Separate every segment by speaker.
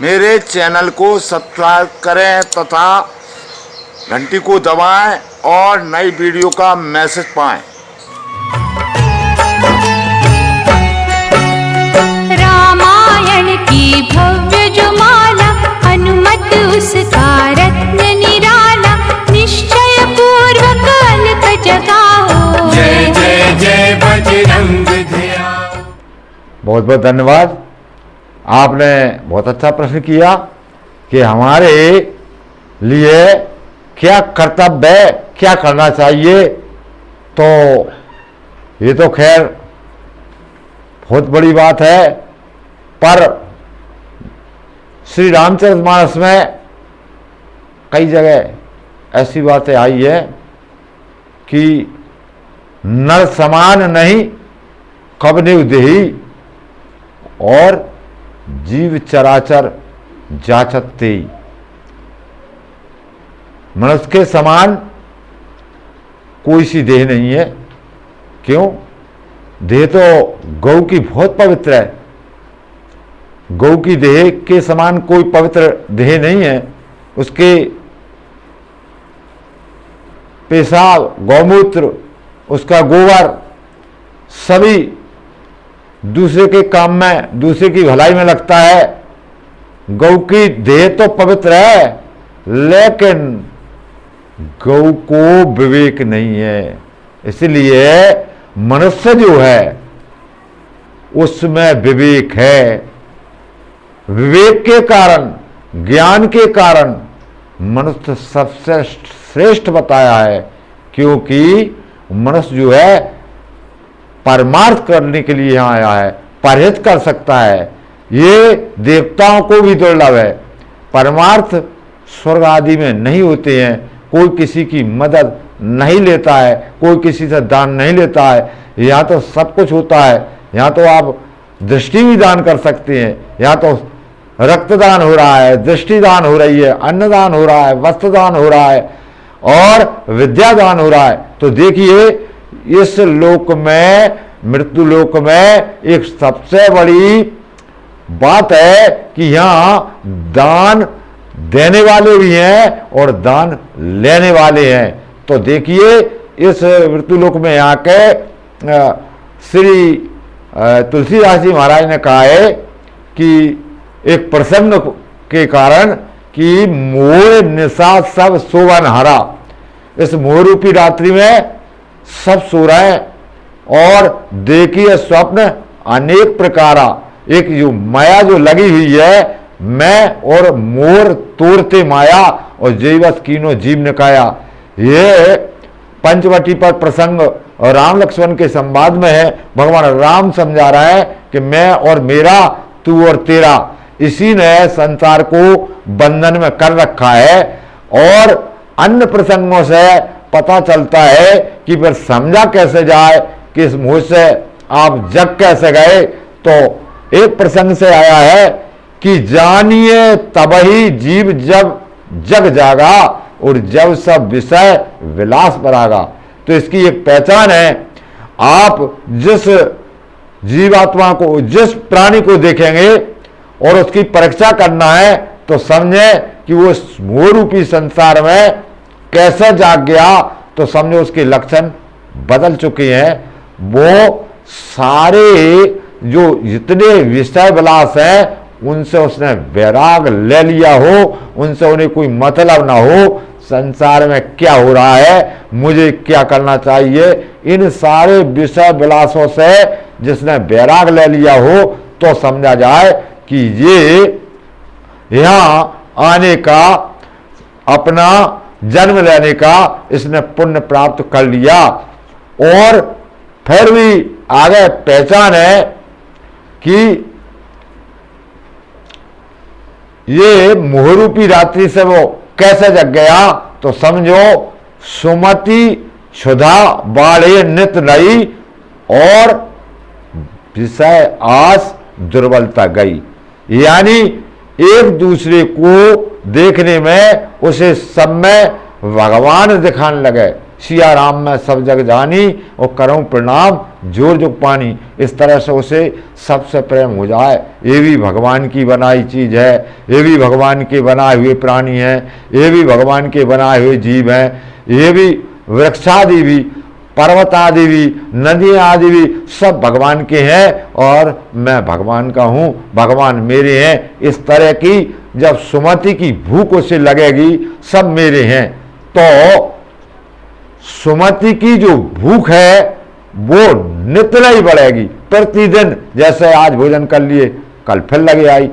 Speaker 1: मेरे चैनल को सब्सक्राइब करें तथा घंटी को दबाएं और नई वीडियो का मैसेज पाएं।
Speaker 2: रामायण की भव्य जो माला, हनुमत उसका रत्न निराला, निश्चय पूर्वक अलख जगाओ।
Speaker 3: जय जय जय बजरंग ध्याओ।
Speaker 4: बहुत बहुत धन्यवाद। आपने बहुत अच्छा प्रश्न किया कि हमारे लिए क्या कर्तव्य है, क्या करना चाहिए। तो ये तो खैर बहुत बड़ी बात है, पर श्री रामचरितमानस में कई जगह ऐसी बातें आई है कि नर समान नहीं कबने देही और जीव चराचर जाचते। मनुष्य के समान कोई सी देह नहीं है। क्यों? देह तो गौ की बहुत पवित्र है। गौ की देह के समान कोई पवित्र देह नहीं है। उसके पेशाब, गौमूत्र, उसका गोबर सभी दूसरे के काम में, दूसरे की भलाई में लगता है। गौ की देह तो पवित्र है, लेकिन गौ को विवेक नहीं है। इसलिए मनुष्य जो है उसमें विवेक है। विवेक के कारण, ज्ञान के कारण मनुष्य सबसे श्रेष्ठ बताया है, क्योंकि मनुष्य जो है परमार्थ करने के लिए यहाँ आया है, परहित कर सकता है। ये देवताओं को भी दुर्लभ है। परमार्थ स्वर्ग आदि में नहीं होते हैं। कोई किसी की मदद नहीं लेता है, कोई किसी से दान नहीं लेता है। यहाँ तो सब कुछ होता है। यहाँ तो आप दृष्टि भी दान कर सकते हैं। यहाँ तो रक्तदान हो रहा है, दृष्टिदान हो रही है, अन्नदान हो रहा है, वस्त्रदान हो रहा है और विद्यादान हो रहा है। तो देखिए, इस लोक में, मृत्यु लोक में एक सबसे बड़ी बात है कि यहाँ दान देने वाले भी हैं और दान लेने वाले हैं। तो देखिए, इस मृत्यु लोक में यहाँ के श्री तुलसीदास जी महाराज ने कहा है कि एक प्रसंग के कारण कि मोर निशा सब शोभन हरा। इस मोह रूपी रात्रि में सब सो रहे हैं और देखिए स्वप्न अनेक प्रकारा। एक जो माया जो लगी हुई है, मैं और मोर तोड़ते माया और जैवस कीनो जीव निकाया। ये पंचवटी पर प्रसंग और राम लक्ष्मण के संवाद में है। भगवान राम समझा रहा है कि मैं और मेरा, तू और तेरा, इसी ने संसार को बंधन में कर रखा है। और अन्य प्रसंगों से पता चलता है कि फिर समझा कैसे जाए कि इस मोह से आप जग कैसे गए। तो एक प्रसंग से आया है कि जानिए तबही जीव जब जग जागा और जब सब विषय विलास बरागा। तो इसकी एक पहचान है। आप जिस जीवात्मा को, जिस प्राणी को देखेंगे और उसकी परीक्षा करना है, तो समझे कि वो मोह रूपी संसार में कैसे जाग गया। तो समझो उसके लक्षण बदल चुके हैं। वो सारे जो जितने विषय विलास हैं उनसे उसने वैराग ले लिया हो, उनसे उन्हें कोई मतलब ना हो। संसार में क्या हो रहा है, मुझे क्या करना चाहिए, इन सारे विषय विलासों से जिसने वैराग ले लिया हो, तो समझा जाए कि ये यहाँ आने का, अपना जन्म लेने का इसने पुण्य प्राप्त कर लिया। और फिर भी आगे पहचान है कि ये मोहरूपी रात्रि से वो कैसे जग गया। तो समझो, सुमति क्षुधा बाढ़े नित नई और विषय आस दुर्बलता गई। यानी एक दूसरे को देखने में उसे सब में भगवान दिखाने लगे, सिया राम में सब जग जानी और करूं प्रणाम जोर जुग पानी। इस तरह से उसे सबसे प्रेम हो जाए। ये भी भगवान की बनाई चीज है, ये भी भगवान के बनाए हुए प्राणी हैं, ये भी भगवान के बनाए हुए जीव हैं, ये भी वृक्षादि भी, पर्वत आदि भी, नदियाँ आदि भी सब भगवान के हैं और मैं भगवान का हूँ, भगवान मेरे हैं। इस तरह की जब सुमति की भूख उसे लगेगी सब मेरे हैं, तो सुमति की जो भूख है वो नित्य ही बढ़ेगी। प्रतिदिन जैसे आज भोजन कर लिए कल फिर लगे आई,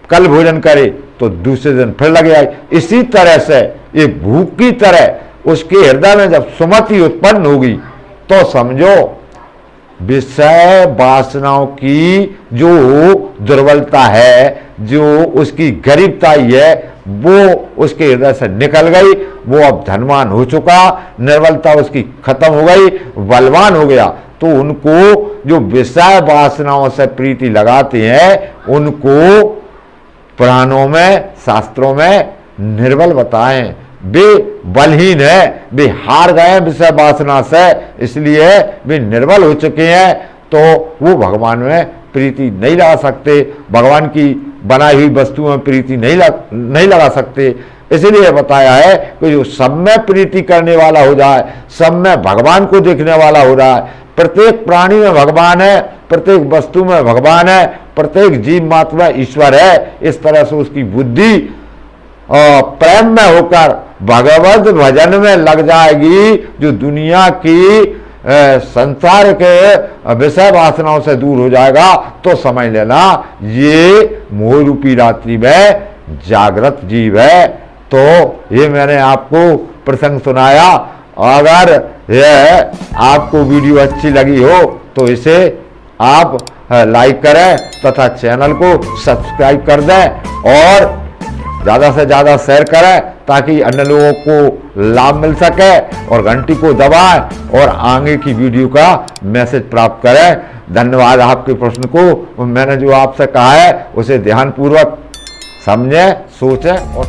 Speaker 4: कल भोजन करे तो दूसरे दिन फिर लगे आई। इसी तरह से ये भूख की तरह उसके हृदय में जब सुमति उत्पन्न होगी तो समझो विषय वासनाओं की जो दुर्बलता है, जो उसकी गरीबताई है, वो उसके हृदय से निकल गई। वो अब धनवान हो चुका, निर्बलता उसकी खत्म हो गई, बलवान हो गया। तो उनको जो विषय वासनाओं से प्रीति लगाते हैं उनको पुराणों में, शास्त्रों में निर्बल बताएं। वे बलहीन है, वे हार गए विषय वासना से, इसलिए वे निर्बल हो चुके हैं। तो वो भगवान में प्रीति नहीं लगा सकते, भगवान की बनाई हुई वस्तुओं में प्रीति नहीं लगा सकते। इसलिए बताया है कि जो सब में प्रीति करने वाला हो जाए, सब में भगवान को देखने वाला हो रहा है। प्रत्येक प्राणी में भगवान है, प्रत्येक वस्तु में भगवान है, प्रत्येक जीव मात्र में ईश्वर है। इस तरह से उसकी बुद्धि प्रेम में होकर भगवत भजन में लग जाएगी। जो दुनिया की संसार के विषय वासनाओं से दूर हो जाएगा तो समझ लेना ये मोह रूपी रात्रि में जागृत जीव है। तो ये मैंने आपको प्रसंग सुनाया। अगर यह आपको वीडियो अच्छी लगी हो तो इसे आप लाइक करें तथा चैनल को सब्सक्राइब कर दें और ज़्यादा से ज़्यादा शेयर करें ताकि अन्य लोगों को लाभ मिल सके, और घंटी को दबाएं और आगे की वीडियो का मैसेज प्राप्त करें। धन्यवाद। आपके प्रश्न को मैंने जो आपसे कहा है उसे ध्यानपूर्वक समझें, सोचें और